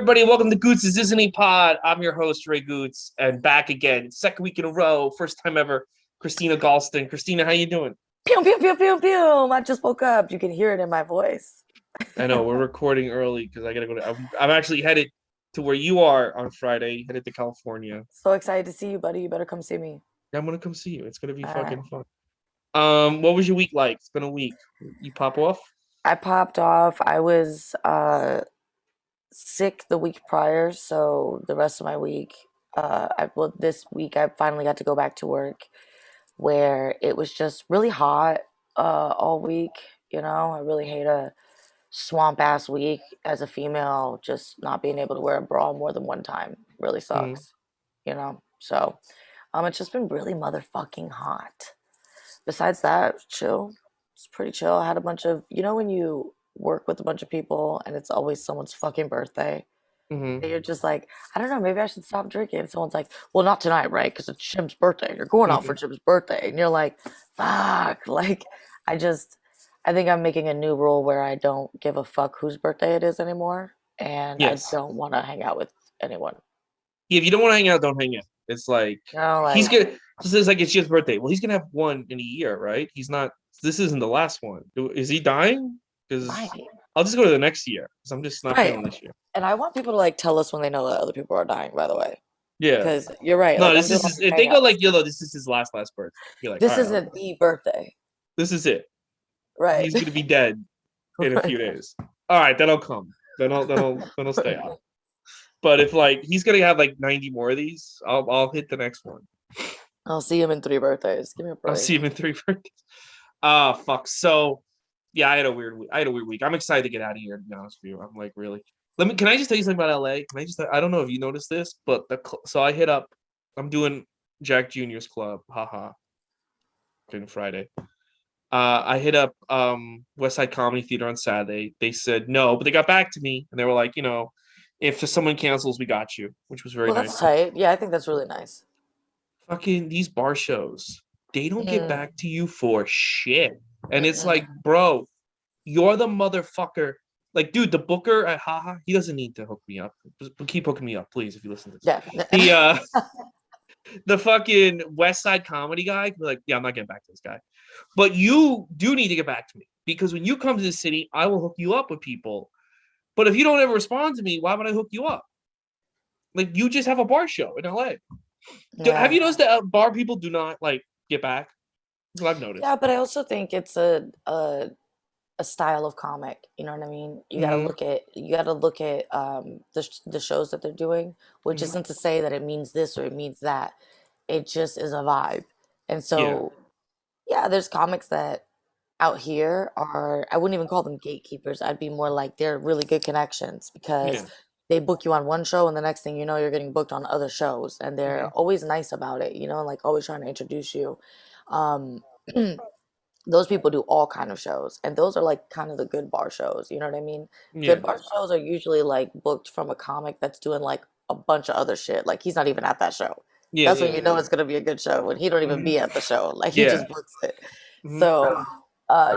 everybody? Welcome to Gootz's Disney Pod. I'm your host, Ray Gootz, and back again. Second week in a row. First time ever. Christina Galston. Christina, how you doing? Pew, pew, pew, pew, pew. I just woke up. You can hear it in my voice. I know we're recording early because I gotta go to. I'm actually headed to where you are on Friday. Headed to California. So excited to see you, buddy. You better come see me. Yeah, I'm gonna come see you. It's gonna be All right. fucking fun. What was your week like? It's been a week. You pop off? I popped off. I was sick the week prior, so the rest of my week, this week I finally got to go back to work where it was just really hot all week. I really hate a swamp ass week as a female, just not being able to wear a bra more than one time really Mm. sucks. So it's just been really motherfucking hot. Besides that, chill. It's pretty chill. I had a bunch of, when you work with a bunch of people and it's always someone's fucking birthday. Mm-hmm. And you're just like, I don't know, maybe I should stop drinking. And someone's like, well, not tonight, right? Because it's Jim's birthday. You're going out Mm-hmm. for Jim's birthday. And you're like, fuck. Like, I just, I think I'm making a new rule where I don't give a fuck whose birthday it is anymore. And I Yes. don't want to hang out with anyone. Yeah, if you don't want to hang out, don't hang out. It's like he's Like, gonna. This is like it's his birthday. Well, he's gonna have one in a year, right? He's not. This isn't the last one. Is he dying? Because right. I'll just go to the next year. Because I'm just not Right. feeling this year. And I want people to like tell us when they know that other people are dying, by the way. Yeah. Because you're right. No, Like I'm this doing is all his, these if they go hangouts. like YOLO, this is his last birthday. You're like, all This right, isn't the birthday. this is it. Right. He's gonna be dead in a few days. All right, then I'll come. Then I'll stay out. But if like he's gonna have like 90 more of these, I'll hit the next one. I'll see him in 3 birthdays. Give me a I'll break. see him in 3 birthdays. Ah, fuck. So yeah, I had a weird week. I'm excited to get out of here, to be honest with you. I'm like, really. Can I just tell you something about LA? I don't know if you noticed this, but so I hit up, I'm doing Jack Jr.'s club, haha, during Friday. I hit up West Side Comedy Theater on Saturday. They said no, but they got back to me and they were like, if someone cancels, we got you, which was very Well, that's nice. tight. Yeah, I think that's really nice. Fucking these bar shows, they don't get Mm, back to you for shit. And it's mm-mm. like, bro, you're the motherfucker. Like, dude, the booker at Haha, he doesn't need to hook me up. Just keep hooking me up, please, if you listen to this. Yeah. The fucking West Side comedy guy, like, yeah, I'm not getting back to this guy. But you do need to get back to me because when you come to the city, I will hook you up with people. But if you don't ever respond to me, why would I hook you up? Like, you just have a bar show in LA. Have Yeah. you noticed that bar people do not like get back? That's what I've noticed. Yeah, but I also think it's a style of comic. You know what I mean? Mm-hmm. You gotta look at the shows that they're doing, which Mm-hmm. isn't to say that it means this or it means that. It just is a vibe. And Yeah. so, yeah, there's comics that out here are, I wouldn't even call them gatekeepers. I'd be more like they're really good connections because Yeah. they book you on one show and the next thing you know, you're getting booked on other shows and they're Mm-hmm. always nice about it, like always trying to introduce you. Um, those people do all kind of shows and those are like kind of the good bar shows, you know what I mean? Good Yeah. bar shows are usually like booked from a comic that's doing like a bunch of other shit. Like he's not even at that show. Yeah. That's Yeah. when you Yeah. know it's gonna be a good show when he don't even Mm-hmm. be at the show. Like he Yeah. just books it. Mm-hmm. So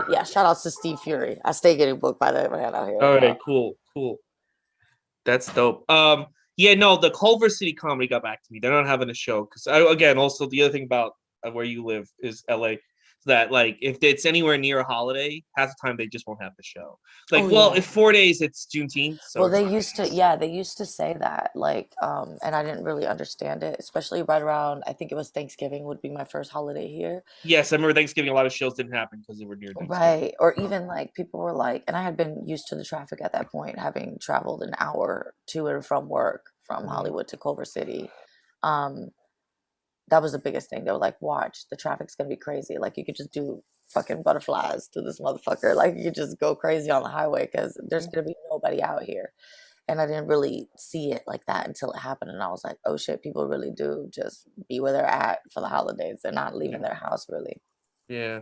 yeah, shout outs to Steve Fury. I stay getting booked by that man out here. All right. Cool. Cool. That's dope. Yeah, no, the Culver City Comedy got back to me. They're not having a show because again, also the other thing about where you live is LA. That like if it's anywhere near a holiday, half the time they just won't have the show. Like, Oh well, yeah. if 4 days it's Juneteenth, so Well, it's they not. used to, yeah, they used to say that, like, and I didn't really understand it, especially right around, I think it was Thanksgiving would be my first holiday here. Yes, I remember Thanksgiving. A lot of shows didn't happen because they were near Thanksgiving. Right. Or even like people were like, and I had been used to the traffic at that point, having traveled an hour to and from work from Mm-hmm. Hollywood to Culver City. Um, that was the biggest thing. They were like, watch, the traffic's gonna be crazy. Like you could just do fucking butterflies to this motherfucker. Like you could just go crazy on the highway because there's gonna be nobody out here. And I didn't really see it like that until it happened. And I was like, oh shit, people really do just be where they're at for the holidays. They're not Yeah, leaving their house really. yeah,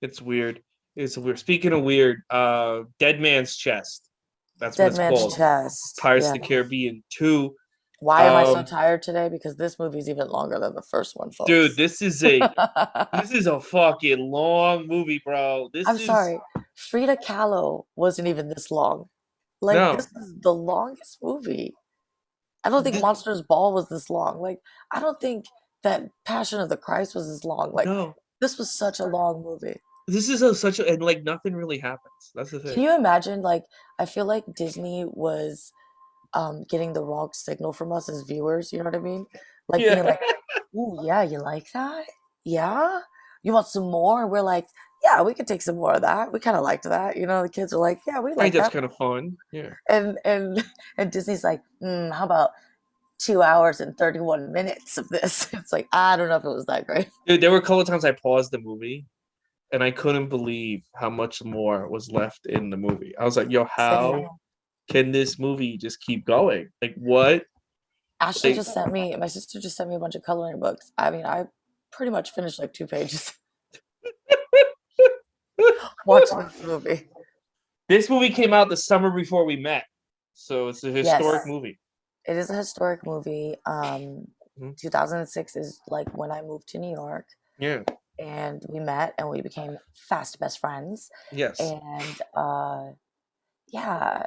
it's weird. It's weird. Speaking of weird, Dead Man's Chest. That's what Dead it's Man's called. Chest. Pirates of Yeah. the Caribbean 2. Why am I so Um, tired today? Because this movie's even longer than the first one, dude, folks. this is a fucking long movie, bro. This I'm is sorry. Frida Kahlo wasn't even this long. Like this No, is the longest movie. I don't think Th- Monsters Ball was this long. Like I don't think that Passion of the Christ was this long. Like no. this was such a long movie. This is such a and like nothing really happens. That's the thing. Can you imagine? Like I feel like Disney was getting the wrong signal from us as viewers. You know what I mean? Like Yeah, being like, "Ooh, yeah, you like that? Yeah, you want some more?" And we're like, "Yeah, we could take some more of that. We kind of liked that." You know, the kids are like, "Yeah, we I think like that's that." kind of fun. Yeah. And and Disney's like, "How about 2 hours and 31 minutes of this?" It's like I don't know if it was that great. Dude, there were a couple of times I paused the movie and I couldn't believe how much more was left in the movie. I was like, yo, Same. how can this movie just keep going? Like what? Ashley Like just sent me. My sister just sent me a bunch of coloring books. I mean, I pretty much finished like 2 pages watching this movie. this movie came out the summer before we met. So it's a historic Yes, movie. it is a historic movie. Mhm. 2006 is like when I moved to New York Yeah. and we met and we became fast best friends. Yes. And yeah,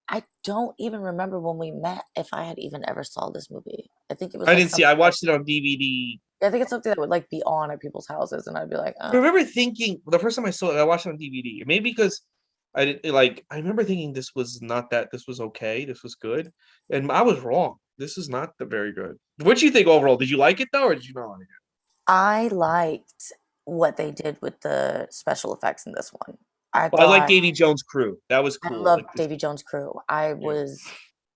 I don't even remember when we met if I had even ever saw this movie. I think it was I like didn't see. something I that watched it on DVD. I think it's something that would like be on at people's houses and I'd be like, I remember thinking the first time I saw it, I watched it on DVD. Maybe because I didn't like. I remember thinking this was not that. This was okay. This was good, and I was wrong. This is not the very good. What do you think overall? Did you like it though, or did you not like it? I liked what they did with the special effects in this one. I Well, I like thought Davy Jones' crew. That was I cool. loved Like this. Davy Jones' crew. I Yeah. was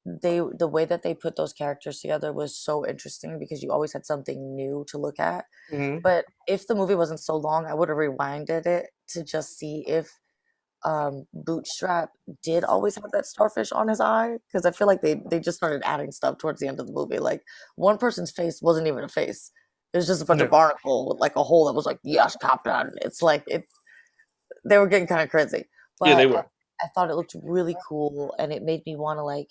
the way that they put those characters together was so interesting because you always had something new to look at. Hmm. But if the movie wasn't so long, I would have rewinded it to just see if Bootstrap did always have that starfish on his eye because I feel like they just started adding stuff towards the end of the movie. Like one person's face wasn't even a face; it was just a bunch of No. barnacle with like a hole that was like "Yes, Captain." It's like it. They were getting kind of crazy, Yeah, they but were. I thought it looked really cool, and it made me want to like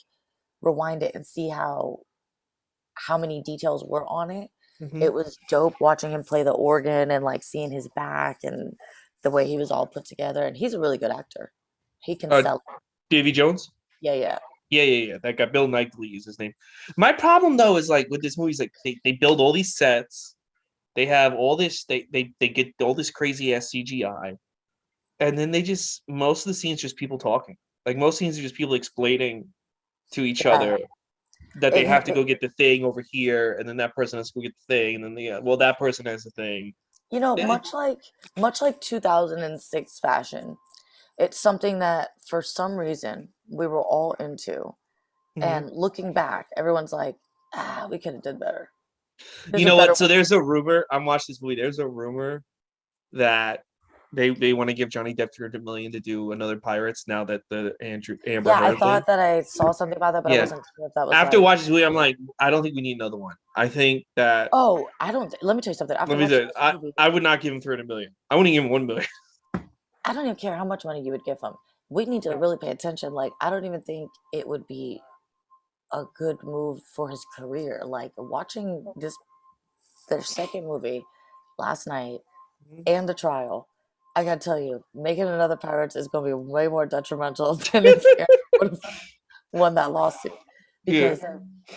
rewind it and see how many details were on it. Hmm. It was dope watching him play the organ and like seeing his back and the way he was all put together. And he's a really good actor. He can Uh, sell. Davy Jones. Yeah, yeah. Yeah, yeah, yeah. That guy, Bill Knightley is his name. My problem though is like with this movie is like they build all these sets. They have all this. They get all this crazy ass CGI, and then they just most of the scenes just people talking. Like most scenes are just people explaining to each Yeah. other that they It, have to go get the thing over here, and then that person has to go get the thing, and then well that person has the thing. you know, Eh, much like 2006 fashion, it's something that for some reason we were all into. mhm. And looking back, everyone's like, we could have did better. There's You a know better what? So way. there's a rumor. I'm watching this movie. There's a rumor that they want to give Johnny Depp 300 million to do another Pirates now that the Andrew Amber Yeah, I Heard thing. thought that I saw something about that, but I Yeah. wasn't sure if that was After like, watching this movie, I'm like, I don't think we need another one. I think that oh, I don't. Let me tell you something. let After me watching say, this movie, I would not give him 300 million. I wouldn't give him 1 million. I don't even care how much money you would give them. We need to really pay attention. Like, I don't even think it would be a good move for his career. Like, watching their second movie last night and the trial, I gotta tell you, making another Pirates is gonna be way more detrimental than if Aaron would have won that lawsuit Yeah. because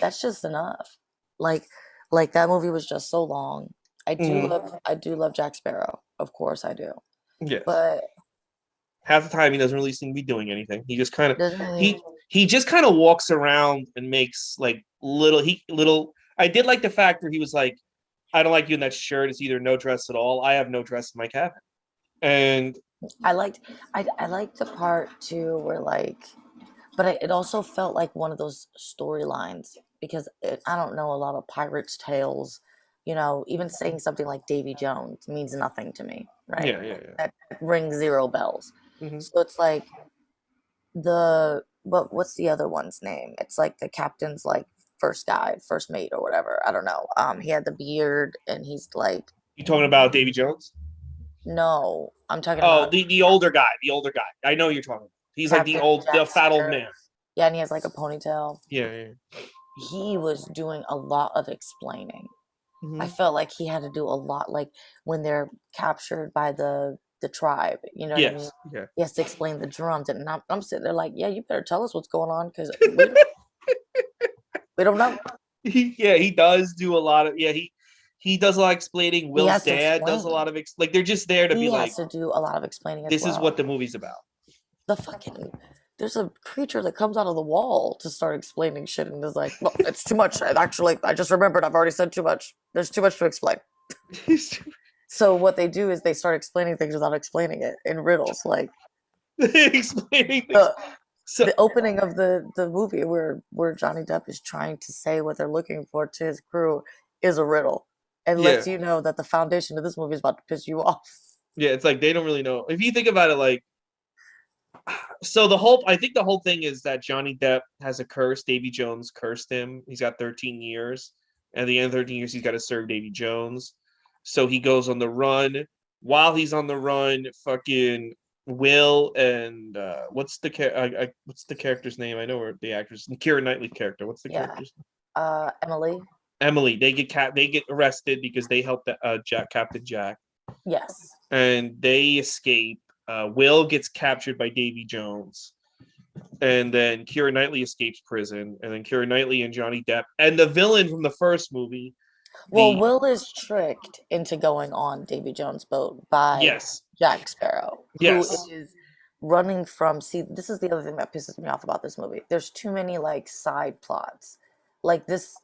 that's just enough. Like, like that movie was just so long. Mhm. I do love Jack Sparrow. Of course I do. Yes. But Half the time he doesn't really seem to be doing anything. He just kind of doesn't really. he just kind of walks around and makes like little. I did like the fact where he was like, I don't like you in that shirt. It's either no dress at all. I have no dress in my cabin. And I liked I liked the part too where like but it also felt like one of those storylines because I don't know a lot of pirates tales, you know, even saying something like Davy Jones means nothing to me, right? yeah, yeah, yeah. That rings zero bells. Hmm. So it's like what's the other one's name? It's like the captain's like first guy, first mate or whatever. I don't know. He had the beard and he's like You talking about Davy Jones? no, I'm talking Oh, about the older guy, the older guy. I know you're talking about. He's like Captain the Jack fat old man. Sparrow. Yeah, and he has like a ponytail. Yeah, yeah. He was doing a lot of explaining. I Hmm. felt like he had to do a lot, like when they're captured by the tribe. You know what I mean? Yes. Yeah. He has to explain the drums, and I'm sitting there like, yeah, you better tell us what's going on because we don't know. Yeah, he does do a lot of he does a lot of explaining. He Will's has to dad does a explain. lot of like they're just there to be He like, has to do a lot of explaining as this is what well. the movie's about. The fucking there's a creature that comes out of the wall to start explaining shit and is like, well, it's too much. Actually, I just remembered I've already said too much. There's too much to explain. So what they do is they start explaining things without explaining it in riddles. Like Explaining things. the So the opening of the movie where Johnny Depp is trying to say what they're looking for to his crew is a riddle and yeah, lets you know that the foundation of this movie is about to piss you off. yeah, it's like they don't really know. If you think about it, like, so the whole I think the whole thing is that Johnny Depp has a curse. Davy Jones cursed him. He's got 13 years. At the end of 13 years, he's got to serve Davy Jones. So he goes on the run. While he's on the run, fucking Will and what's the character's name? I know where the actress, Keira Knightley's character. What's the Yeah. character's Emily. Emily. They get arrested because they helped Captain Jack, Yes. and they escape. Will gets captured by Davy Jones, and then Keira Knightley escapes prison, and then Keira Knightley and Johnny Depp and the villain from the first movie, Well, the Will is tricked into going on Davy Jones' boat by yes, Jack Sparrow, who yes, is running from. See, this is the other thing that pisses me off about this movie. There's too many like side plots, like this,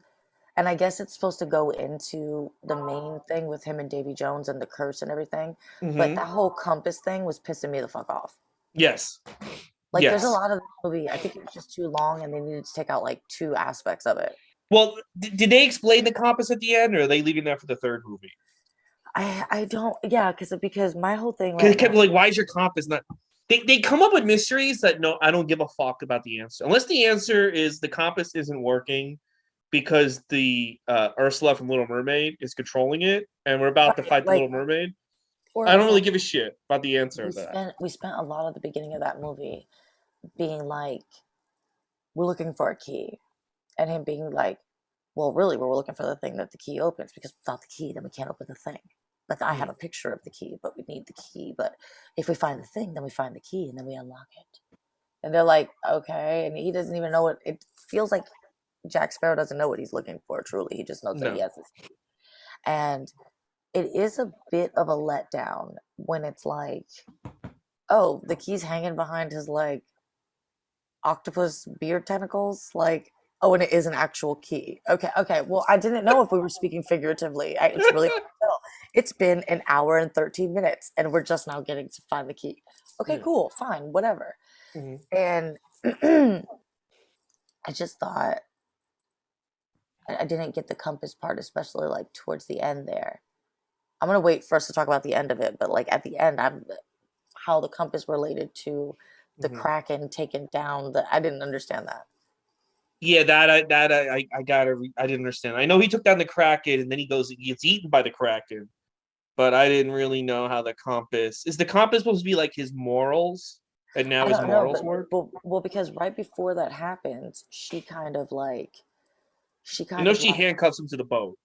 and I guess it's supposed to go into the main thing with him and Davy Jones and the curse and everything. But mm-hmm. that whole compass thing was pissing me the fuck off. Yes, Like, there's a yes. lot of this movie. I think it was just too long, and they needed to take out like two aspects of it. Well, did they explain the compass at the end, or are they leaving that for the third movie? I don't, yeah, because my whole thing Because right it kept now. like, why is your compass not? They come up with mysteries that no, I don't give a fuck about the answer. Unless the answer is the compass isn't working because the Ursula from Little Mermaid is controlling it, and we're about to Right, fight the like, Little Mermaid. for I don't really example, give a shit about the answer we of that. spent we spent a lot of the beginning of that movie being like, we're looking for a key, and him being like, well, really, we're looking for the thing that the key opens because without the key, then we can't open the thing. Like, I have Mm. a picture of the key, but we need the key. But if we find the thing, then we find the key, and then we unlock it. And they're like, okay, and he doesn't even know what it feels like. Jack Sparrow doesn't know what he's looking for. Truly, he just knows that he No. has this key, and it is a bit of a letdown when it's like, oh, the key's hanging behind his like octopus beard tentacles, like, oh, and it is an actual key. Okay, okay. Well, I didn't know if we were speaking figuratively. It's really hard to tell. It's been an hour and 13 minutes, and we're just now getting to find the key. Okay, Yeah. cool, fine, whatever. Mhm. And I just thought I didn't get the compass part, especially like towards the end there. I'm gonna wait for us to talk about the end of it, but like at the end, I'm how the compass related to the Mhm. Kraken taken down. That I didn't understand that. Yeah, I gotta I didn't understand. I know he took down the Kraken, and then he gets eaten by the Kraken, but I didn't really know how the compass supposed to be like his morals, and now I his don't know, morals work. but well, because right before that happens, she I kind know of she like, handcuffs him to the boat.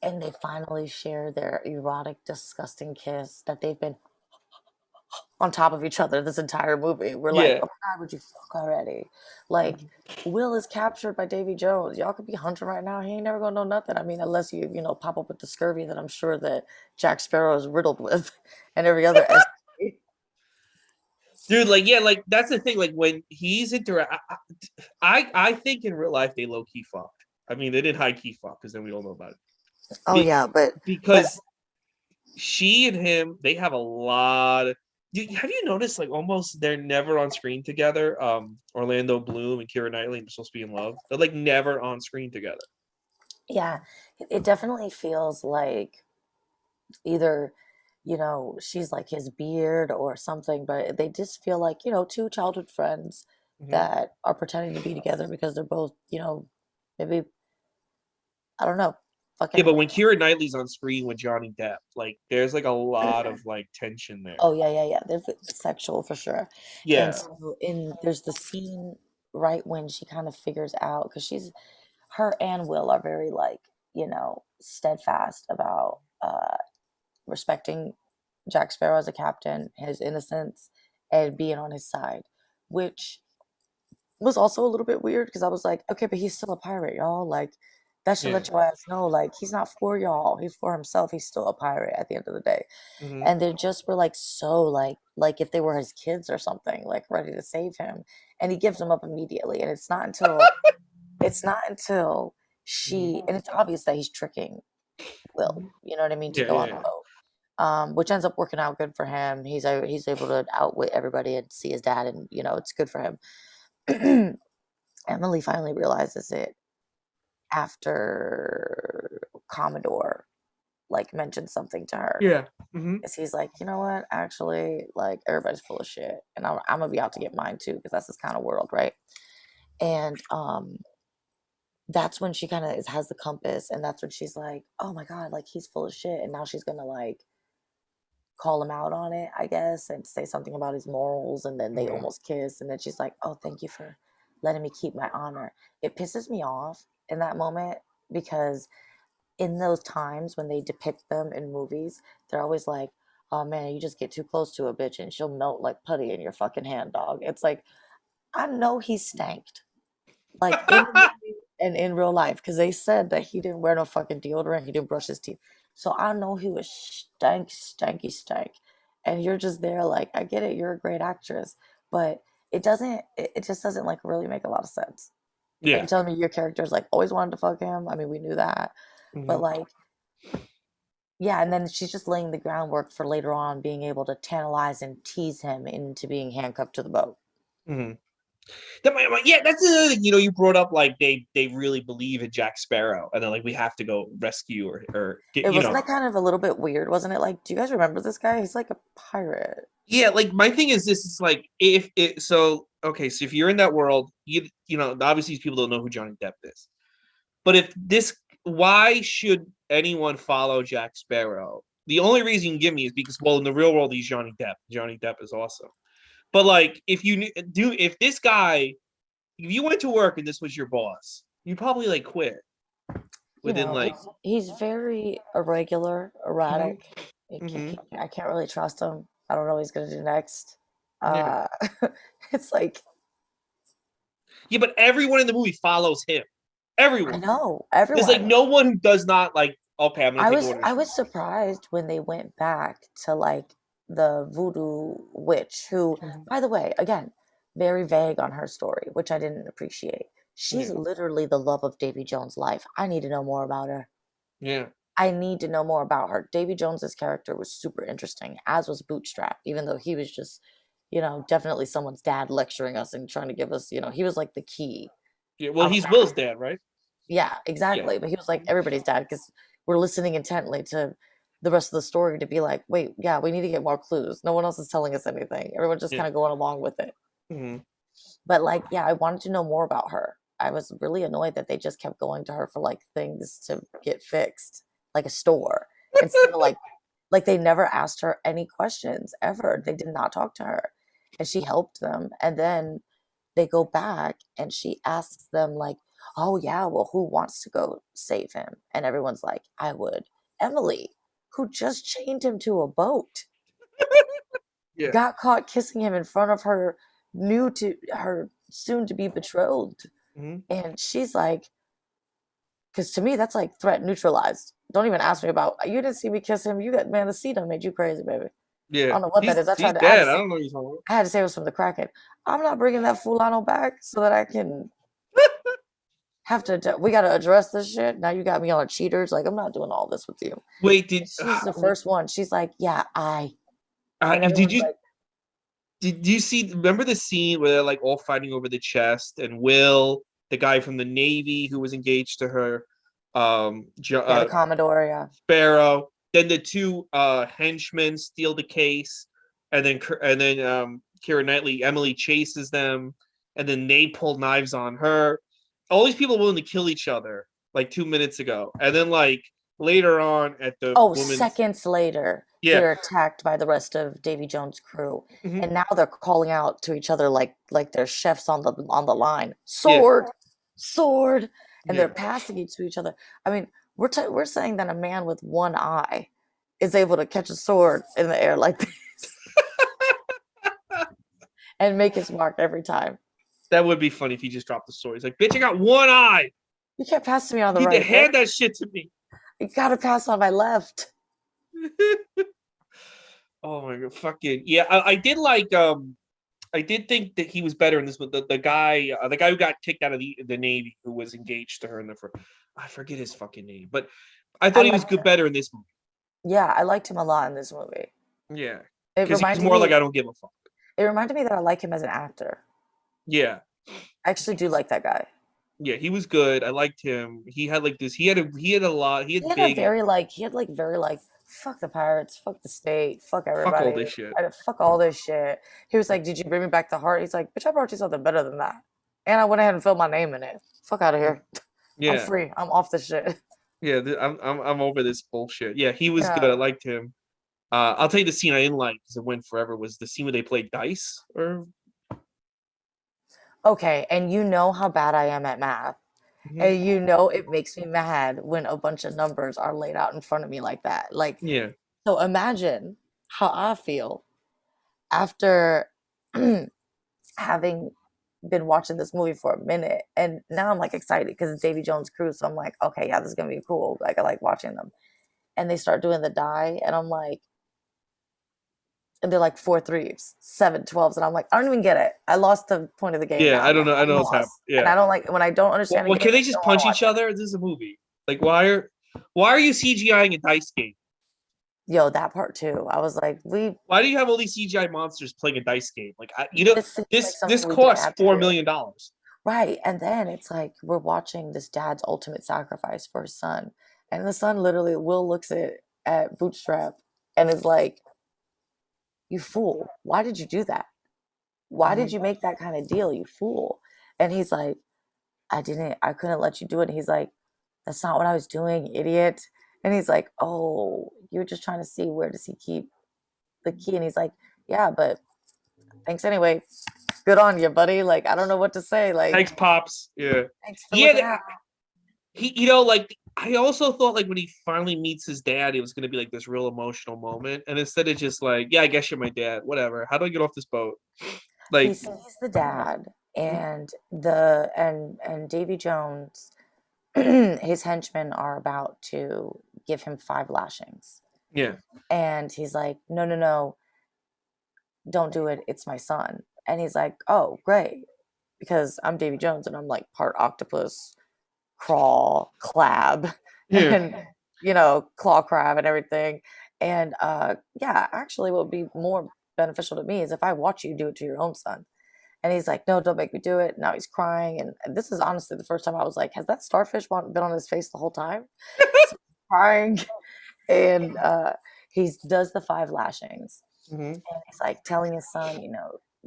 and they finally share their erotic, disgusting kiss that they've been on top of each other this entire movie. We're like, Yeah. oh my god, would you fuck already? Like, Will is captured by Davy Jones. Y'all could be hunting right now. He ain't never gonna know nothing. I mean, unless you pop up with the scurvy that I'm sure that Jack Sparrow is riddled with, and every other STD. Dude, like, yeah, like that's the thing. Like when he's I think in real life they low key fucked. I mean, they did high key fuck because then we all know about it. Oh Be- yeah, but because she and him, they have a lot of. Have you noticed like almost they're never on screen together? Orlando Bloom and Keira Knightley are supposed to be in love. They're like never on screen together. yeah, it definitely feels like either she's like his beard or something, but they just feel like two childhood friends Mhm. that are pretending to be together because they're both maybe, I don't know, Yeah, but fucking. when Keira Knightley's on screen with Johnny Depp, like there's like a lot of like tension there. Oh yeah, yeah, yeah, they're sexual for sure. And Yeah. so there's the scene right when she kind of figures out, because her and Will are very like steadfast about respecting Jack Sparrow as a captain, his innocence, and being on his side, which was also a little bit weird because I was like, okay, but he's still a pirate, y'all. Like, that should Yeah. let your ass know, like, he's not for y'all. He's for himself. He's still a pirate at the end of the day. Hmm. And they just were like so like if they were his kids or something, like ready to save him. And he gives them up immediately. And it's not until Hmm. and it's obvious that he's tricking Will, you know what I mean, to Yeah, go yeah, on the yeah. boat. Which ends up working out good for him. He's able to outwit everybody and see his dad, and it's good for him. Emily finally realizes it after Commodore like mentions something to her. Yeah. Hmm. Is he's like, you know what? Actually, like everybody's full of shit, and I'm gonna be out to get mine too because that's this kind of world, right? And that's when she kind of has the compass, and that's when she's like, oh my god, like he's full of shit, and now she's gonna like call him out on it, I guess, and say something about his morals, and then they Hmm. almost kiss, and then she's like, oh, thank you for letting me keep my honor. It pisses me off in that moment because in those times when they depict them in movies, they're always like, oh man, you just get too close to a bitch and she'll melt like putty in your fucking hand, dog. It's like, I know he stanked. Like in the movie and in real life, because they said that he didn't wear no fucking deodorant, he didn't brush his teeth. So I know he was stank, stanky, stank. And you're just there like, I get it, you're a great actress, but it just doesn't like really make a lot of sense. Are you Yeah. telling me your character's like always wanted to fuck him? I mean, we knew that. But Hmm. like, yeah, and then she's just laying the groundwork for later on being able to tantalize and tease him into being handcuffed to the boat. Hmm. Yeah, that's the other thing. You brought up like they really believe in Jack Sparrow, and then like we have to go rescue or get It wasn't that kind of a little bit weird, wasn't it? Like, do you guys remember this guy? He's like a pirate. Yeah, like my thing is this is like if it so okay, so if you're in that world, obviously these people don't know who Johnny Depp is. But if this why should anyone follow Jack Sparrow? The only reason you can give me is because well in the real world he's Johnny Depp. Johnny Depp is awesome. But like if this guy if you went to work and this was your boss, you probably like quit within like He's very irregular, mhm, erratic. mhm, I can't really trust him. I don't know what he's gonna do next. yeah. Uh, it's like Yeah, but everyone in the movie follows him. I Everyone. know There's like everyone. no one who does not like, okay, I'm gonna take I orders from was surprised when they went back to like the voodoo witch who, him. by the way, again, very vague on her story, which I didn't appreciate. She's Yeah, literally the love of Davy Jones' life. I need to know more about her. yeah, I need to know more about her. Davy Jones's character was super interesting, as was Bootstrap, even though he was just, definitely someone's dad lecturing us and trying to give us, he was like the key. yeah. Well, Um, he's Will's dad, right? yeah, Yeah, exactly. But he was like everybody's dad because we're listening intently to the rest of the story to be like, wait, yeah, we need to get more clues. No one else is telling us anything. Everyone's just yeah. kind of going along with it. Hmm. But like, yeah, I wanted to know more about her. I was really annoyed that they just kept going to her for like things to get fixed, like a store, instead of like they never asked her any questions ever. They did not talk to her. And she helped them. And then they go back and she asks them like, "Oh yeah, well who wants to go save him?" And everyone's like, "I would." Emily, who just chained him to a boat, Yeah. got caught kissing him in front of her soon to be betrothed. Hmm. And she's like, because to me that's like threat neutralized. Don't even ask me about you didn't see me kiss him. You got man, the sea done made you crazy, baby. I Yeah. don't know what that He's is. he's I had to dead. I don't know what you're talking I had to say it was from the Kraken. I'm not bringing that Fulano back so that I can have to. We got to address this shit. Now you got me on cheaters. Like I'm not doing all this with you. Wait, And she's the first one. She's like, yeah, and did everyone's you like, did you see? Remember the scene where they're like all fighting over the chest, and Will, the guy from the Navy who was engaged to her, yeah, the Commodore, yeah, Sparrow. Then the two henchmen steal the case, and then Keira Knightley, Emily chases them, and then they pull knives on her. All these people willing to kill each other like 2 minutes ago, and then like later on at the oh, woman's seconds later, yeah. they're attacked by the rest of Davy Jones' crew, Hmm. and now they're calling out to each other like they're chefs on the line. Yeah, Sword, sword, and yeah, they're passing it to each other. I mean, we're saying that a man with one eye is able to catch a sword in the air like this and make his mark every time. That would be funny if he just dropped the sword. He's like, bitch, I got one eye. You can't pass to me on the You need to right, man. hand that shit to me. You gotta pass on my left. Oh my god, fucking yeah. I did like I did think that he was better in this, but the guy who got kicked out of the Navy, who was engaged to her in the first, I forget his fucking name, but I I thought he was liked good him. better in this movie. Yeah, I liked him a lot in this movie. Yeah, It because he's reminded more like me I don't give a fuck. it reminded me that I like him as an actor. Yeah, I actually do like that guy. yeah, he was good. I liked him. He had like this. He had a lot. He He had had a big very like he had like very like fuck the pirates, fuck the state, fuck fuck all everybody, this shit. fuck all this shit. He was like, "Did you bring me back the heart?" He's like, "Bitch, I brought you something better than that." And I went ahead and filled my name in it. Fuck out of here. I'm Yeah, free. I'm off this shit. yeah. I'm over this bullshit. Yeah, he was good. I Yeah. liked him. I'll tell you the scene I didn't like because it went forever was the scene where they played dice. Or Okay, and you know how bad I am at math. Mhm. And you know it makes me mad when a bunch of numbers are laid out in front of me like that. Like, Yeah, so imagine how I feel after having been watching this movie for a minute, and now I'm like excited because it's Davy Jones' crew. So I'm like, okay, yeah, this is gonna be cool. Like I like watching them, and they start doing the die, and I'm like, and they're like four threes, seven twelves, and I'm like, I don't even get it. I lost the point of the game yeah. now. I don't know. I I'm know what's happening. lost, and Yeah. I don't like when I don't understand a Well, game. can I they just don't want to punch each watch it. other? This is a movie. Like, why are you CGIing a dice game? Yo, that part too. I was like, we Why do you have all these CGI monsters playing a dice game? Like, you know, this seems like this something we didn't costs have to $4 do. million dollars. Right. And then it's like we're watching this dad's ultimate sacrifice for his son. And the son literally Will looks at Bootstrap and is like, "You fool. Why did you do that? Why did Mhm. you make that kind of deal, you fool?" And he's like, I couldn't let you do it. And he's like, "That's not what I was doing, idiot." And he's like, "Oh, you're just trying to see where does he keep the key?" And he's like, "Yeah, but thanks anyway. Good on you, buddy. Like, I don't know what to say. Like, Thanks, pops. Yeah, thanks for yeah. looking out." Like I also thought like when he finally meets his dad, it was gonna be like this real emotional moment, and instead it's just like, yeah, I guess you're my dad. Whatever. How do I get off this boat? He Like, sees the dad and and Davy Jones, his henchmen are about to give him five lashings. yeah, And he's like, "No, no, no, don't do it. It's my son." And he's like, "Oh, great. Because I'm Davy Jones and I'm like part octopus, crawl, crab, yeah. and claw crab and everything." And yeah, actually what would be more beneficial to me is if I watch you do it to your own son. And he's like, "No, don't make me do it." Now he's crying. And this is honestly the first time I was like, has that starfish been on his face the whole time? So he's crying. And he does the five lashings. Hmm. And he's like telling his son,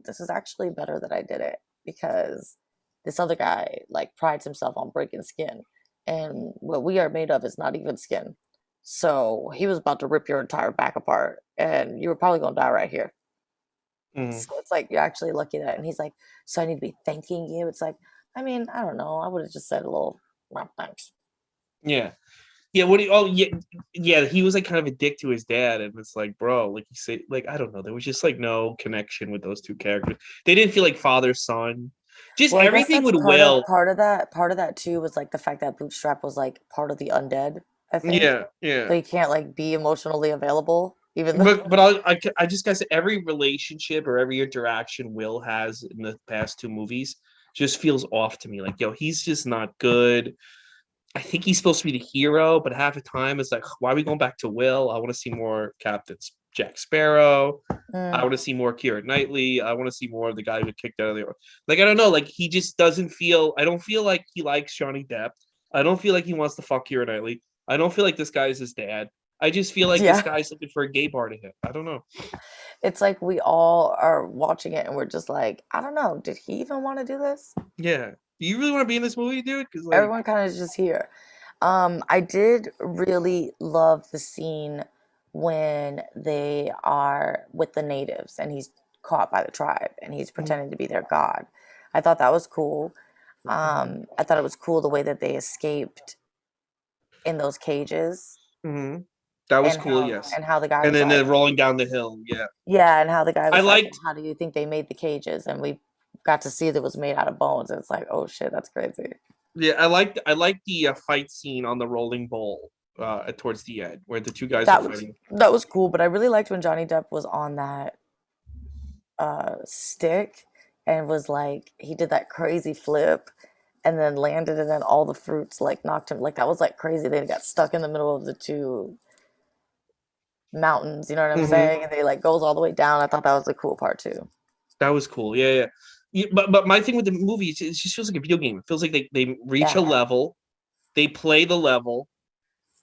"This is actually better that I did it because this other guy like prides himself on breaking skin. And what we are made of is not even skin. So he was about to rip your entire back apart. And you were probably going to die right here." Hmm. So it's like you're actually lucky that. And he's like, "So I need to be thanking you." It's like, I mean, I don't know. I would have just said a little, "Well, thanks." Yeah. Yeah, what do you, oh yeah, yeah, he was like kind of a dick to his dad, and it's like, bro, like you say, like I don't know, there was just like no connection with those two characters. They didn't feel like father son. Just Well, I guess everything that's with Will. part of that too was like the fact that Bootstrap was like part of the undead, I think. Yeah, yeah. So he can't like be emotionally available, even though But I just guess every relationship or every interaction Will has in the past two movies just feels off to me. Like, yo, he's just not good. I think he's supposed to be the hero, but half the time it's like, why are we going back to Will? I want to see more Captain Jack Sparrow. I mm, want to see more Keira Knightley. I want to see more of the guy who got kicked out of the like. I don't know. Like he just doesn't feel. I don't feel like he likes Johnny Depp. I don't feel like he wants to fuck Keira Knightley. I don't feel like this guy is his dad. I just feel like this yeah, guy's looking for a gay bar to hit. I don't know. it's like we all are watching it and we're just like, I don't know, did he even want to do this? Yeah. Do you really want to be in this movie, dude? Because like, Everyone kind of is just here. I did really love the scene when they are with the natives and he's caught by the tribe and he's pretending to be their god. I thought that was cool. I thought it was cool the way that they escaped in those cages. mm-hmm. That was and cool. Yes. how the guy And was then like, they're rolling down the hill. Yeah. yeah, and how the guy I was like, liked. how do you think they made the cages? And we got to see that it was made out of bones. And it's like, oh shit, that's crazy. Yeah, I liked the fight scene on the rolling bowl towards the end where the two guys are That was fighting. that was cool, but I really liked when Johnny Depp was on that stick and was like he did that crazy flip and then landed and then all the fruits like knocked him like that was like crazy. They got stuck in the middle of the two mountains, you know what I'm Hmm. saying? And they like goes all the way down. I thought that was a cool part too. That was cool. Yeah, yeah. Yeah, but my thing with the movie is it just feels like a video game. It feels like they reach a Yeah. level, they play the level,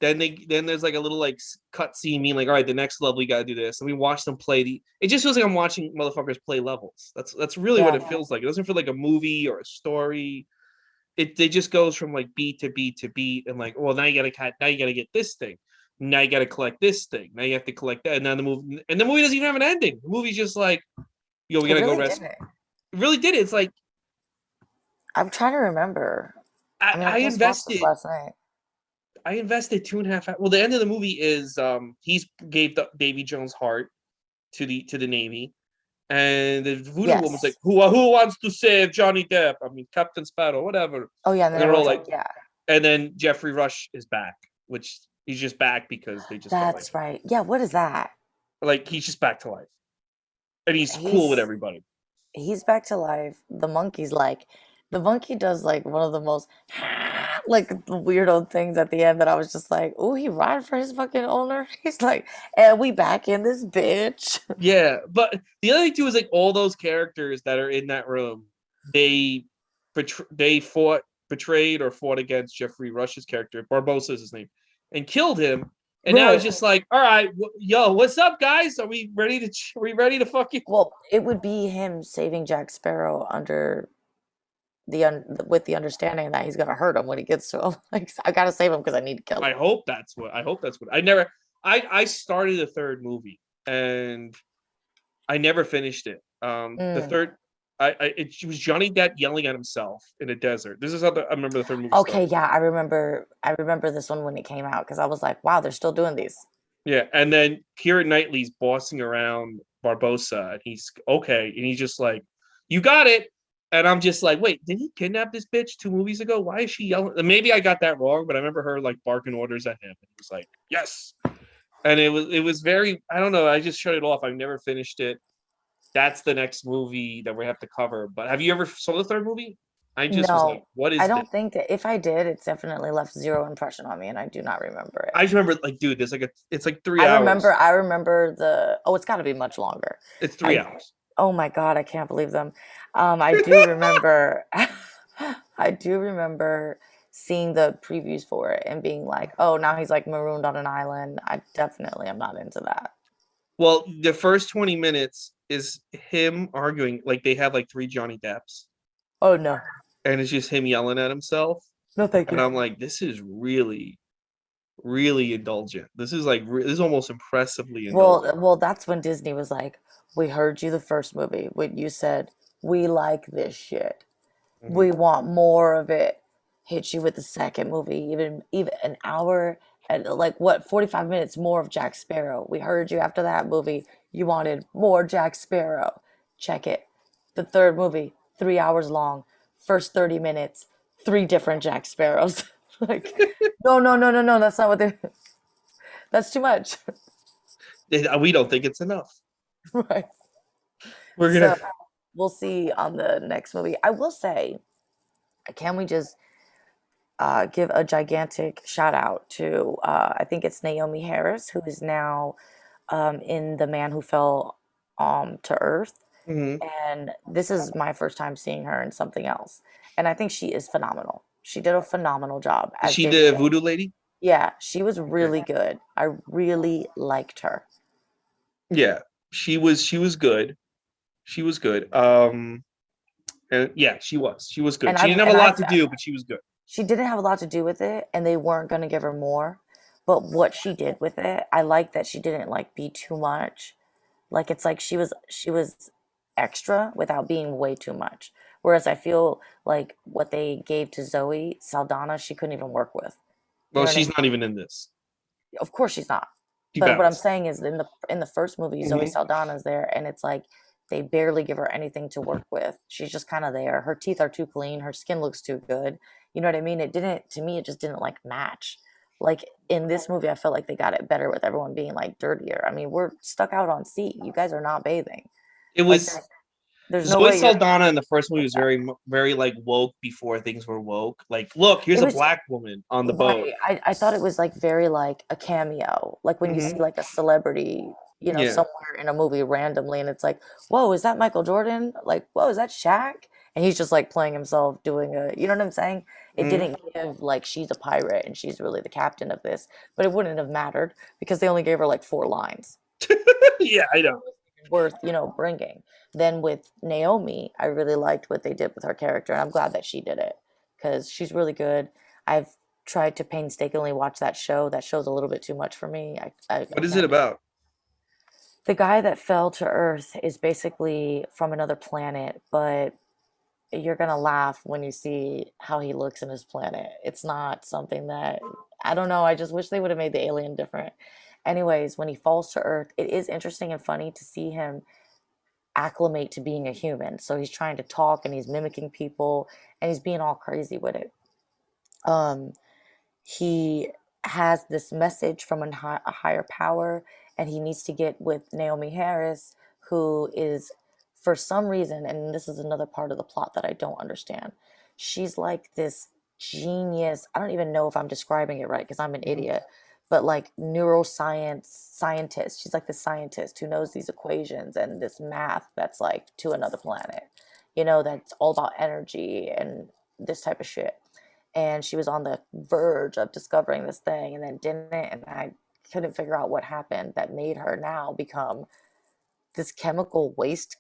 then there's like a little like cut scene mean like all right the next level you got to do this and we watch them play the it just feels like I'm watching motherfuckers play levels. That's really what Yeah. it feels like. It doesn't feel like a movie or a story. It just goes from like beat to beat to beat and like well now you gotta get this thing, now you gotta collect this thing, now you have to collect that, and then the movie doesn't even have an ending. The movie's just like yo we It gotta go really rescue. didn't. It really did it. It's like I'm trying to remember. I, I mean, I I just watched this invested last night. I invested 2.5 hours. Well, the end of the movie is he's gave the Davy Jones' heart to the Navy, and the voodoo woman's like, Yes. who wants to save Johnny Depp? I mean, Captain Sparrow, whatever. Oh yeah, and And then they're all everyone's like, like, yeah, and then Jeffrey Rush is back, which he's just back because they just felt that's right. Yeah, what is that? like he's just back to life, and he's cool with He's everybody. he's back to life. The monkey does like one of the most like weirdo things at the end that I was just like, oh, he riding for his fucking owner. He's like, and we back in this bitch. Yeah, but the other thing too is like all those characters that are in that room, they they fought betrayed or fought against Jeffrey Rush's character, Barbosa is his name, and killed him. And now it's Right. just like, all right, yo, what's up, guys? Are we ready to fucking? Well, it would be him saving Jack Sparrow under with the understanding that he's gonna hurt him when he gets to him. Like I gotta save him because I need to kill him. I hope that's what I never. I started the third movie and I never finished it. The Mm. third, it was Johnny Depp yelling at himself in a desert. This is how I remember the third movie Okay, started. yeah, I remember. I remember this one when it came out because I was like, "Wow, they're still doing these." Yeah, and then Keira Knightley's bossing around Barbosa, and he's okay, and he's just like, "You got it," and I'm just like, "Wait, did he kidnap this bitch 2 movies ago? Why is she yelling?" Maybe I got that wrong, but I remember her like barking orders at him, and he was like, "Yes," and it was very, I don't know, I just shut it off. I've never finished it. That's the next movie that we have to cover. But have you ever saw the third movie? I just was like, No, "What I is this?" don't think that if I did, it's definitely left zero impression on me, and I do not remember it. I just remember like, dude, it's like three I remember. hours. I remember the. Oh, it's got to be much longer. It's three I. hours. Oh my God, I can't believe them. I do remember. I do remember seeing the previews for it and being like, "Oh, now he's like marooned on an island." I definitely am not into that. Well, the first 20 minutes is him arguing. Like they have like three Johnny Depps, Oh no, and it's just him yelling at himself. no, thank And you. I'm like, this is really, really indulgent. This is like this is almost impressively indulgent. Well, that's when Disney was like, "We heard you the first movie when you said we like this shit. Mhm. We want more of it." Hit you with the second movie, even an hour and like what 45 minutes more of Jack Sparrow. We heard you after that movie. You wanted more Jack Sparrow. Check it. The third movie, 3 hours long. First 30 minutes, three different Jack Sparrows. Like, no, no, no, no, no. That's not what they. That's too much. We don't think it's enough. Right. We're So gonna. we'll see on the next movie. I will say, can we just give a gigantic shout out to I think it's Naomi Harris, who is now in The Man Who Fell to Earth. Mhm. And this is my first time seeing her in something else. And I think she is phenomenal. She did a phenomenal job Is as she Davy the Jones. voodoo lady? Yeah, she was Okay. really good. I really liked her. Yeah, she was good. She was good. And yeah, she was good. And She I've didn't have a and lot I've to do, but she was good. she didn't have a lot to do with it and they weren't going to give her more. But what she did with it, I like that she didn't like be too much. Like it's like she was extra without being way too much. Whereas I feel like what they gave to Zoe Saldana, she couldn't even work with. You Well, know what I she's mean? not even in this. Of course she's not. Keep But what I'm balance. saying is in the first movie, Zoe Hmm. Saldana's there, and it's like they barely give her anything to work with. She's just kind of there. Her teeth are too clean. Her skin looks too good. You know what I mean? It didn't to me. It just didn't like match. Like in this movie, I felt like they got it better with everyone being like dirtier. I mean, we're stuck out on sea. You guys are not bathing. It Like was there's no Zoe way you're Saldana in the first movie like was that. very like woke before things were woke. Like, look, here's It a was black woman on the boat. right. I thought it was like very like a cameo, like when you see Hmm. like a celebrity, Yeah. somewhere in a movie randomly, and it's like, whoa, is that Michael Jordan? Like, whoa, is that Shaq? And he's just like playing himself doing you know what I'm saying? It Hmm. didn't give like she's a pirate and she's really the captain of this, but it wouldn't have mattered because they only gave her like 4 lines. Yeah, I know. Worth bringing. Then with Naomi, I really liked what they did with her character, and I'm glad that she did it because she's really good. I've tried to painstakingly watch that show. That show's a little bit too much for me. I What is it can't. about? The guy that fell to Earth is basically from another planet, but you're gonna laugh when you see how he looks in his planet. It's not something that I don't know. I just wish they would have made the alien different. Anyways, when he falls to Earth, it is interesting and funny to see him acclimate to being a human. So he's trying to talk and he's mimicking people and he's being all crazy with it. Um, he has this message from a higher power and he needs to get with Naomi Harris, who is, for some reason, and this is another part of the plot that I don't understand. She's like this genius. I don't even know if I'm describing it right because I'm an Mhm. idiot, but like neuroscience scientist. She's like the scientist who knows these equations and this math that's like to another planet, that's all about energy and this type of shit. And she was on the verge of discovering this thing and then didn't, and I couldn't figure out what happened that made her now become this chemical waste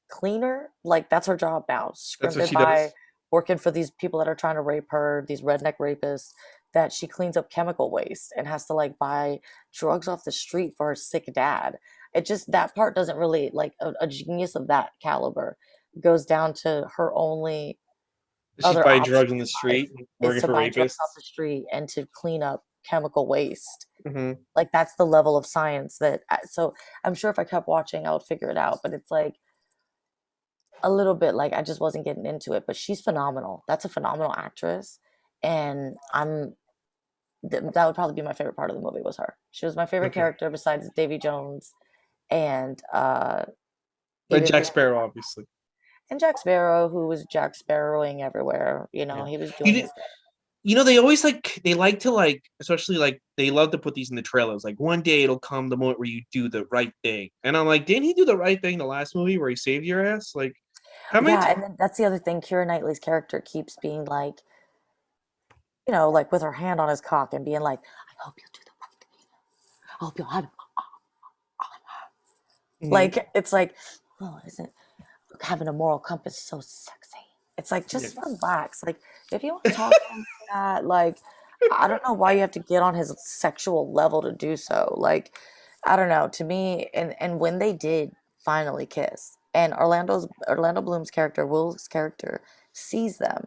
cleaner. Like that's her job now, That's what scrimping she by does. working for these people that are trying to rape her, these redneck rapists, that she cleans up chemical waste and has to like buy drugs off the street for her sick dad. It just, that part doesn't really, like a genius of that caliber goes down to her only She's other buying option drugs on the in life street, is working to for buy drugs off rapists. the street and to clean up chemical waste. Hmm. Like that's the level of science so I'm sure if I kept watching I would figure it out, but it's like a little bit like I just wasn't getting into it, but she's phenomenal. That's a phenomenal actress, and that would probably be my favorite part of the movie was her. She was my favorite Okay. character besides Davy Jones and And even Jack the Sparrow, obviously. and Jack Sparrow, who was Jack Sparrowing everywhere. Yeah. He was You doing did, his thing. they always they like to especially they love to put these in the trailers. Like one day it'll come the moment where you do the right thing. And I'm like, didn't he do the right thing the last movie where he saved your ass? Like how many Yeah, times? and then that's the other thing. Keira Knightley's character keeps being like, like with her hand on his cock and being like, "I hope you'll do the right thing. I hope you'll have." Mhm. Like it's like, oh, isn't having a moral compass so sexy? It's like Yeah. just relax. Like if you want to talk to him like that, like I don't know why you have to get on his sexual level to do so. Like I don't know. To me, and when they did finally kiss, and Orlando Bloom's character, Will's character, sees them,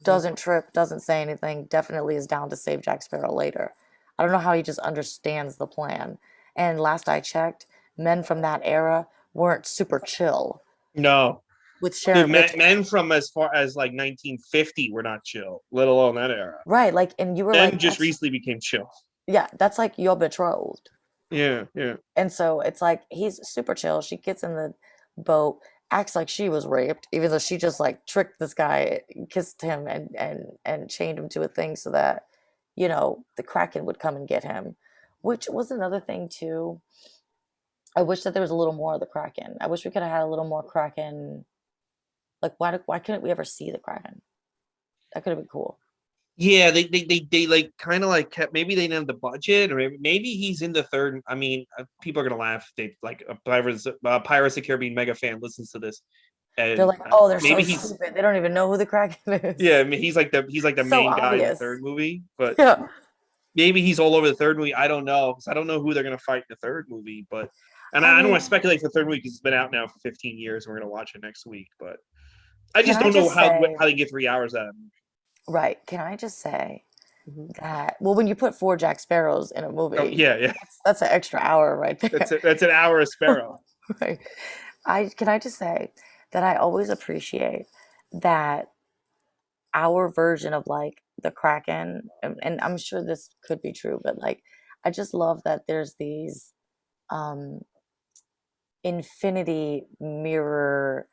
Mhm. doesn't trip, doesn't say anything, definitely is down to save Jack Sparrow later. I don't know how he just understands the plan. And last I checked, men from that era weren't super chill No. with Dude, sharing men from as far as like 1950 were not chill, let alone that era. right, like, and you were Men like, just that's, recently became chill. yeah, that's like your betrothed. Yeah, yeah. And so it's like he's super chill. She gets in the boat, acts like she was raped, even though she just like tricked this guy, kissed him, and chained him to a thing so that the Kraken would come and get him, which was another thing too. I wish that there was a little more of the Kraken. I wish we could have had a little more Kraken. Like why couldn't we ever see the Kraken? That could have been cool. Yeah, they like kind of like kept, maybe they didn't have the budget, or maybe he's in the third. I mean, people are gonna laugh. They like Pirates of the Caribbean mega fan listens to this, They're and like, oh, they're so maybe he's stupid. They don't even know who the Kraken yeah. is. I mean, he's like the So main guy in the obvious. third movie, but Yeah. maybe he's all over the third movie. I don't know, because I don't know who they're gonna fight in the third movie, but. And I I don't want to mean, speculate for the third movie because it's been out now for 15 years. And we're gonna watch it next week, but I can just I don't know just how say, how they get 3 hours out of him. right? Can I just say, Mhm. that well, when you put 4 Jack Sparrows in a Oh movie, yeah, yeah. that's an extra hour right there. That's an hour a sparrow. Right. I just say that I always appreciate that our version of like the Kraken, and I'm sure this could be true, but like I just love that there's these um infinity mirror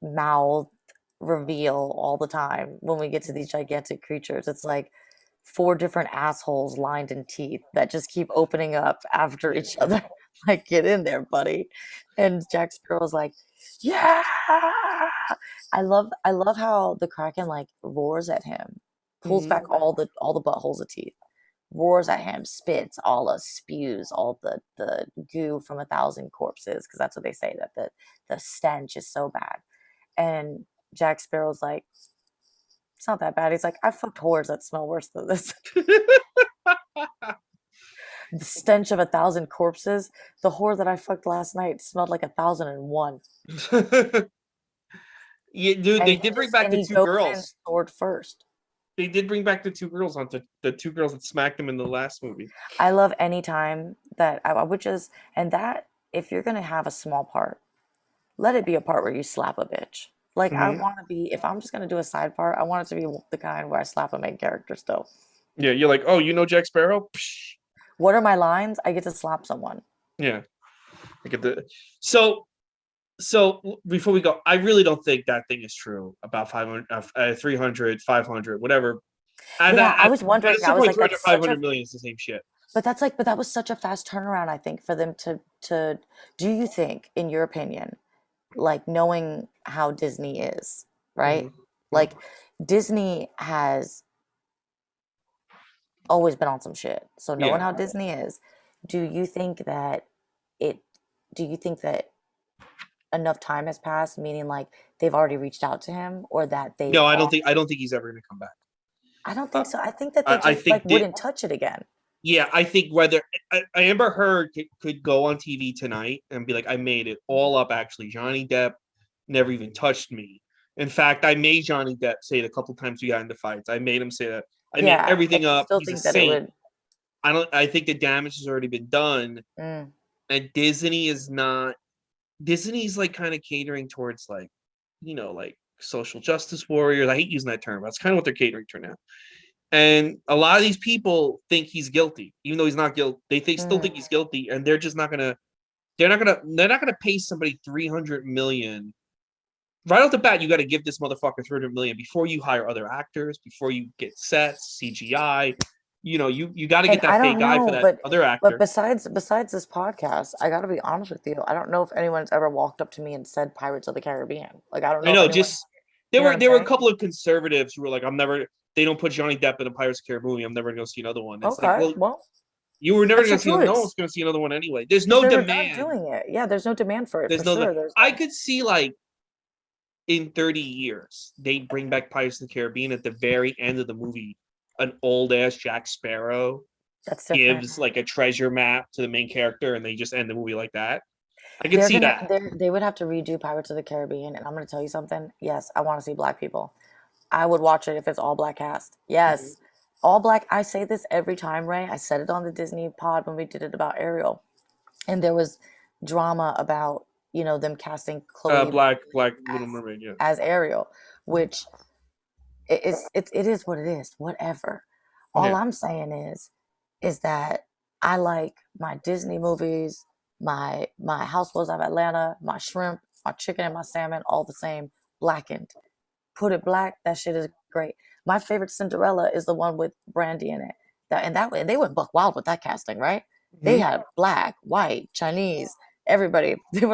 mouth reveal all the time when we get to these gigantic creatures. It's like 4 different assholes lined in teeth that just keep opening up after Yeah, each yeah. other. Like, get in there, buddy. And Jack Sparrow's like, yeah. I love how the Kraken like roars at him, pulls Mhm. back all the buttholes of teeth, roars at him, spits all the spews, all the goo from 1,000 corpses, because that's what they say, that the stench is so bad. And Jack Sparrow's like, it's not that bad. He's like, I fucked whores that smell worse than this. The stench of 1,000 corpses. The whore that I fucked last night smelled like 1,001. Yeah, dude, they did bring back And the he two goes in girls. sword first. They did bring back the two girls onto the two girls that smacked him in the last movie. I love any time that I would just, and that, if you're going to have a small part, let it be a part where you slap a bitch. Like, I Hmm. want to be, if I'm just going to do a side part, I want it to be the kind where I slap a main character still. Yeah, you're like, oh, you know Jack Sparrow? Psh. What are my lines? I get to slap someone. Yeah, I get the. So, before we go, I really don't think that thing is true about 500, 300, 500, whatever. And Yeah, I at was wondering, a I certain was point, like, 300, that's such a 500 million is the same shit. but that was such a fast turnaround, I think, for them to do you think, in your opinion, like knowing how Disney is, right? Hmm. Like Disney has always been on some shit. So knowing Yeah. how Disney is, do you think that it do you think that enough time has passed, meaning like they've already reached out to him, or that they No, are I don't think he's ever going to come back. I don't Uh, think so. I think that they I just like think that wouldn't touch it again. yeah, I think whether Amber Heard could go on TV tonight and be like, I made it all up. Actually, Johnny Depp never even touched me. In fact, I made Johnny Depp say it a couple times we got into fights. I made him say that. I made Yeah, and everything you up. still He's a think that it saint. would I don't. I think the damage has already been done, mm, and Disney is not. Disney's like kind of catering towards like, like social justice warriors. I hate using that term. But that's kind of what they're catering to now. And a lot of these people think he's guilty, even though he's not guilty. Still mm. think he's guilty, and they're just not gonna. They're not gonna pay somebody 300 million right off the bat. You got to give this motherfucker 300 million before you hire other actors, before you get sets, CGI. You got to And get I that fake don't guy for know, that other but actor. besides this podcast, I got to be honest with you. I don't know if anyone's ever walked up to me and said Pirates of the Caribbean. Like, I don't I know if know. anyone, Just you know what I'm there were a saying? couple of conservatives who were like, "I'm never." They don't put Johnny Depp in a Pirates of the Caribbean movie. I'm never gonna go see another one. It's like, Okay, well, well, you were never that's gonna your see. No one's choice. gonna see another one anyway. There's Because no they were done demand. doing it. Yeah, there's no demand for it for There's no. sure. There's I no. could see like in 30 years they bring back Pirates of the Caribbean at the very end of the movie. An old ass Jack Sparrow That's different. gives like a treasure map to the main character, and they just end the movie like that. I could see that. They would have to redo Pirates of the Caribbean, and I'm gonna tell you something. Yes, I want to see black people. I would watch it if it's all black cast. Mhm. Yes, all black. I say this every time, Ray. I said it on the Disney pod when we did it about Ariel, and there was drama about them casting Chloe Black Little as Mermaid. Yeah. Ariel, which it is what it is. Whatever. All Yeah. I'm saying is that I like my Disney movies, my Housewives of Atlanta, my shrimp, my chicken and my salmon, all the same, blackened. Put it black, that shit is great. My favorite Cinderella is the one with Brandy in it. That way they went buck wild with that casting, right? They Hmm. had black, white, Chinese, everybody. They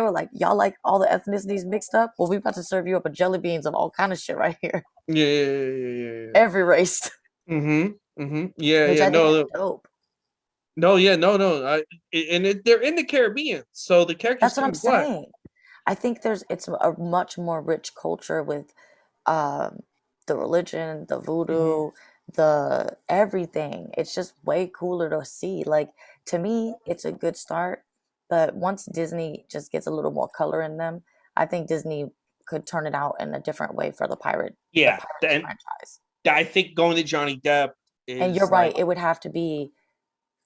were like, y'all like all the ethnicities mixed up? Well, we about to serve you up a jelly beans of all kind of shit right here. Yeah. Yeah. Every race, Mm-hmm. Mm-hmm. Yeah. which Yeah. I think No. is No. dope. No. Yeah. No. No. They're in the Caribbean, so the characters That's what can I'm be black. saying. I think it's a much more rich culture with um, the religion, the Hmm. voodoo, the everything. It's just way cooler to see. Like, to me, it's a good start. But once Disney just gets a little more color in them, I think Disney could turn it out in a different way for the Yeah. Pirates And franchise. I think going to Johnny Depp And you're is right, like it would have to be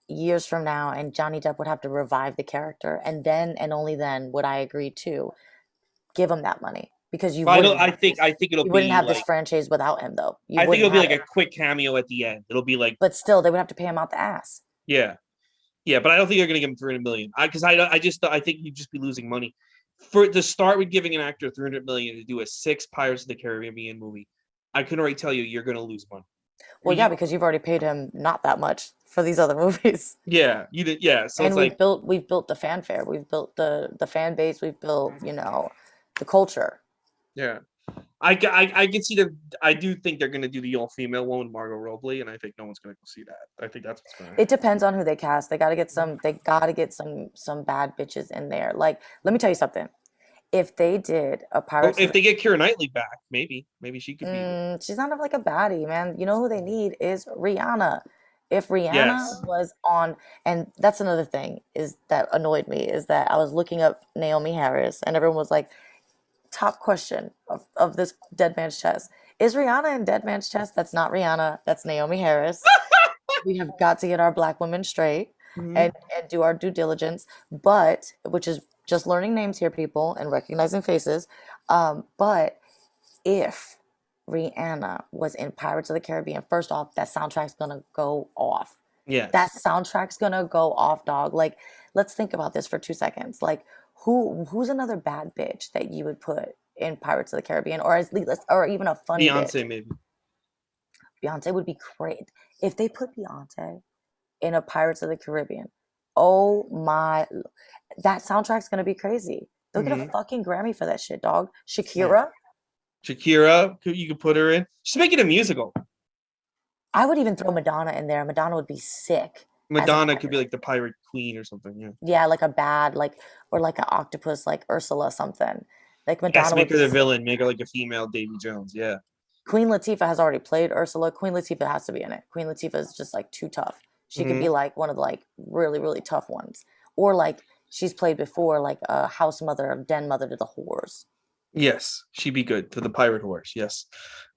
years from now, and Johnny Depp would have to revive the character, and then and only then would I agree to give him that money, because I don't. I think it'll you wouldn't be have this like. franchise without him, though. You I think wouldn't it'll be have like it. a quick cameo at the end. It'll be like, But still, they would have to pay him out the ass. yeah, yeah. But I don't think they're gonna give him 300 million. I think you'd just be losing money. For to start with giving an actor 300 million to do a 6 Pirates of the Caribbean movie, I can already tell you you're gonna lose money. Well, yeah, because you've already paid him not that much for these other movies. Yeah, you did. Yeah, so And it's like, we've built the fanfare, we've built the fan base, we've built, the culture. yeah. I can see them. I do think they're gonna do the all female one with Margot Robbie, and I think no one's gonna go see that. I think that's what's gonna It happen. depends on who they cast. They got to get some bad bitches in there. Like, let me tell you something. If they did a Well, Pirates of if they get Keira Knightley back, maybe she could be. she's not like a baddie, man. You know who they need is Rihanna. If Rihanna Yes. was on, and that's another thing is that annoyed me, is that I was looking up Naomi Harris, and everyone was like, top question of this Dead Man's Chest. Is Rihanna in Dead Man's Chest? That's not Rihanna. That's Naomi Harris. We have got to get our black women straight Mhm. and do our due diligence. But, which is just learning names here, people, and recognizing faces. But if Rihanna was in Pirates of the Caribbean, first off, that soundtrack's gonna go off. That Yes. soundtrack's gonna go off, dog. Like, let's think about this for 2 seconds. Like, who's another bad bitch that you would put in Pirates of the Caribbean, or at least, or even a funny bitch? Beyonce maybe. Beyonce would be great if they put Beyonce in a Pirates of the Caribbean. Oh my, that soundtrack's gonna be crazy. They'll get a Hmm. fucking Grammy for that shit, dog. Yeah. Shakira, Shakira, you could put her in. Just make it a musical. I would even throw Madonna in there. Madonna would be sick as a Madonna could be pirate. like the pirate queen or something. Yeah. Yeah, like a bad, like, or like an octopus, like Ursula something. Like Yes, Madonna make would her be the sick. villain. Make her like a female Davy Jones. Yeah. Queen Latifah has already played Ursula. Queen Latifah has to be in it. Queen Latifah is just like too tough. She could be Hmm. like one of the like really, really tough ones. Or like she's played before, like a house mother or den mother to the whores. Yes, she'd be good for the pirate horse. Yes.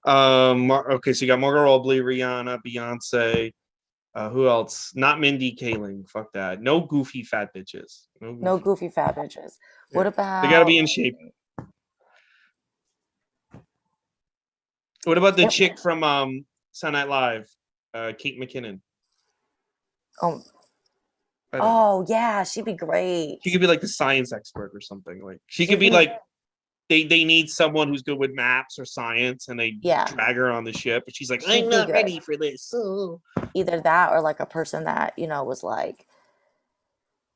Okay, so you got Margot Robbie, Rihanna, Beyonce. Who else? Not Mindy Kaling. Fuck that. No goofy fat bitches. No No goofy. goofy fat bitches. What Yeah. They got to about be in shape. What about the chick from Saturday Night Live? Kate McKinnon. um I don't know. oh yeah, she'd be great. She could be like the science expert or something. Like she could She'd be be like they need someone who's good with maps or science, and they yeah, drag her on the ship, and she's like, I'm she'd be not good. ready for this. So Either that or like a person that, was like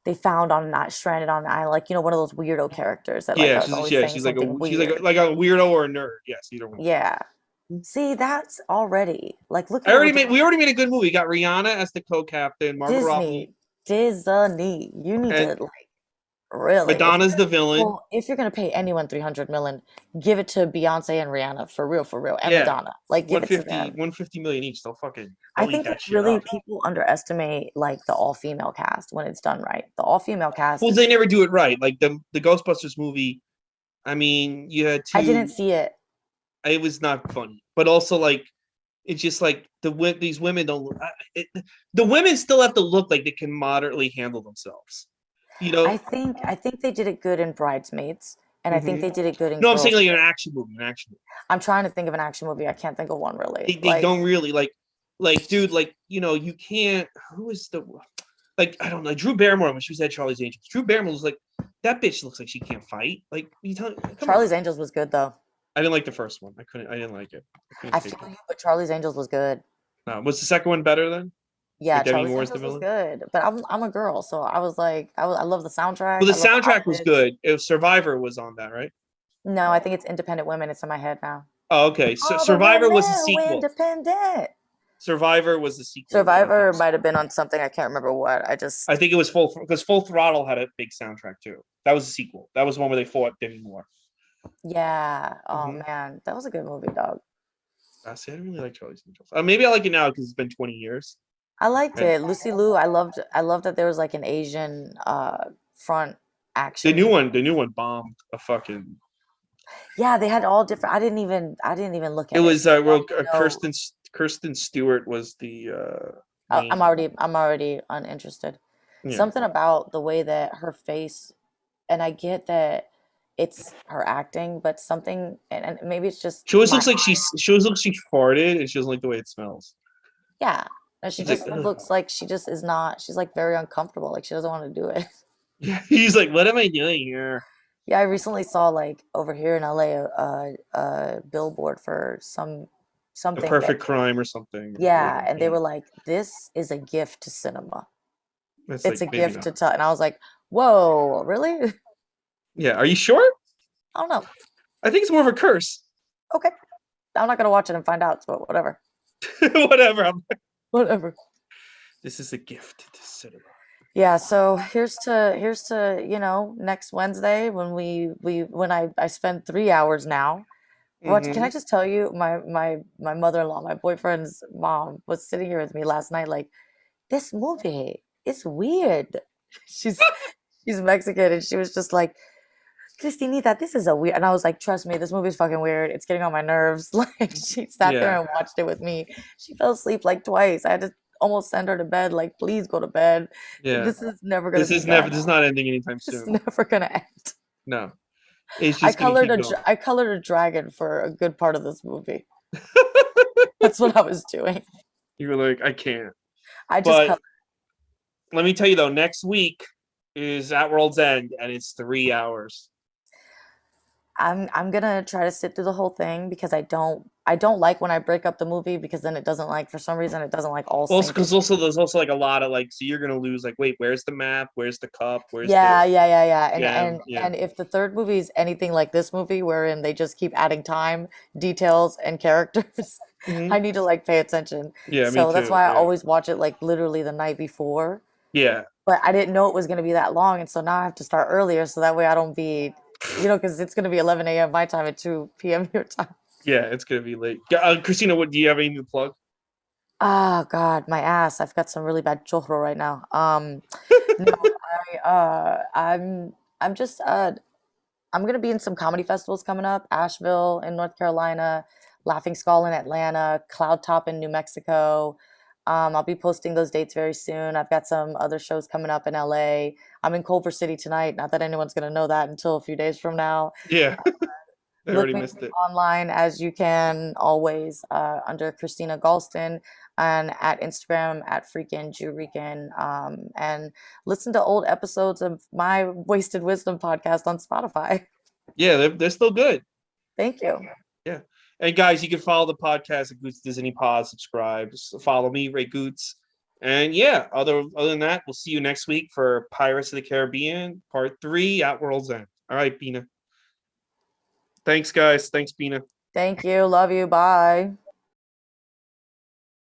they found on not stranded on an island, like one of those weirdo characters that like yeah, I was always saying she's like something weird. like a weirdo or a nerd. Yes, either one. Yeah. See, that's already like look I at what we're already doing. made. We already made a good movie. We got Rihanna as the co-captain, Margot Robbie, Disney. You need and to like really Madonna's the villain. if you're gonna pay anyone 300 million, give it to Beyonce and Rihanna for real, and Yeah, Madonna. Like give it to them. 150 million each. I They'll eat think that it's shit really up. people underestimate like the all female cast when it's done right. The all female cast Well, is they never do it right. Like the Ghostbusters movie. I mean, you had I didn't two. see it. It was not funny, but also like it's just like these women don't. The women still have to look like they can moderately handle themselves. You know. I think they did it good in Bridesmaids, and I think Hmm. they did it good in No, I'm saying Girls like an Trip. action movie. An action movie. I'm trying to think of an action movie. I can't think of one really. They Like don't really like dude like you can't. Who is the like I don't know Drew Barrymore when she was at Charlie's Angels. Drew Barrymore was like that bitch looks like she can't fight. Like come on. Charlie's Angels was good though. I didn't like the first one. I didn't like it. I couldn't I take feel it. you, but Charlie's Angels was good. Was the second one better then? Yeah, With Demi Charlie's Moore as the Angels was villain? good. But I'm a girl, so I was like, I love the Well, soundtrack. the I love the soundtrack was outfits. good. It was Survivor was on that, right? No, I think it's Independent Women. It's in my head now. Oh, okay. So All the Survivor was the women sequel. independent. Survivor was the sequel to that Survivor first. might have been on something I can't remember what. I think it was Full Throttle had a big soundtrack too. That was the sequel. That was one where they fought Demi Moore. Yeah. Oh Mm-hmm. man, that was a good movie, dog. See, I didn't really like Charlie's Angels. Maybe I like it now because it's been 20 years. I liked And it. Lucy Liu. I loved that there was like an Asian front the action. new one bombed a fucking. Yeah, they had all different. I didn't even look It at it. was I wanted to know. Kirsten Stewart was the main. I'm already uninterested. Yeah. Something about the way that her face, and I get that it's her acting, but something, and maybe it's just She always my, looks like she always looks like she farted, and she doesn't like the way it smells. yeah. And she It's like, just ugh. looks like she just is not, she's like very uncomfortable. Like she doesn't want to do it. Yeah, he's like, what am I doing here? Yeah, I recently saw like over here in LA a billboard for A something that Perfect Crime or something. yeah, and they were like, "This is a gift to cinema. It's It's like a maybe gift not. to time." And I was like, "Whoa, really?" Yeah, are you sure? I don't know. I think it's more of a curse. Okay, I'm not gonna watch it and find out. But whatever, Whatever. whatever. This is a gift to cinema. Yeah. So here's to next Wednesday when when I spend 3 hours now. What can Mm-hmm. I just tell you? My mother-in-law, my boyfriend's mom, was sitting here with me last night, like this movie is weird. She's she's Mexican, and she was just like, Cristinita, this is a weird. And I was like, trust me, this movie's fucking weird. It's getting on my nerves. Like, she sat there Yeah, and watched it with me. She fell asleep like twice. I had to almost send her to bed, like, please go to bed. yeah. This is never gonna be done. This is not ending anytime It's soon. never gonna end. No, it's just gonna keep going. I colored a dragon for a good part of this movie. That's what I was doing. You were like, I can't. I just But colored. let me tell you though, next week is At World's End, and it's 3 hours. I'm gonna try to sit through the whole thing because I don't like when I break up the movie because then it doesn't like for some reason it doesn't like all Also, sync in. because also there's also like a lot of like, so you're gonna lose like, wait, where's the map? Where's the cup? Where's Yeah, this? yeah, yeah, yeah. And Yeah, and yeah. and if the third movie is anything like this movie, wherein they just keep adding time, details, and characters, I Hmm. need to like pay attention. Yeah, me So that's too. why I Yeah, always watch it like literally the night before. yeah, But I didn't know it was gonna be that long, and so now I have to start earlier so that way I don't be, because it's gonna be 11 a.m. my time at 2 p.m. your time. yeah. It's gonna be late. Christina, what do you have anything to plug? Oh God, my ass. I've got some really bad chorro right now. No, I'm just I'm gonna be in some comedy festivals coming up. Asheville in North Carolina, Laughing Skull in Atlanta, Cloud Top in New Mexico. I'll be posting those dates very soon. I've got some other shows coming up in LA. I'm in Culver City tonight. Not that anyone's gonna know that until a few days from now. Yeah, I Look already me missed it. online as you can always under Christina Galston and at Instagram at freaking Jurican, and listen to old episodes of my Wasted Wisdom podcast on Spotify. Yeah, they're still good. Thank you. Yeah. And guys, you can follow the podcast at Gootz Disney Pod, subscribe, follow me, Ray Gootz. And yeah, other than that, we'll see you next week for Pirates of the Caribbean, Part 3 at World's End. All right, Bina. Thanks, guys. Thanks, Bina. Thank you. Love you. Bye.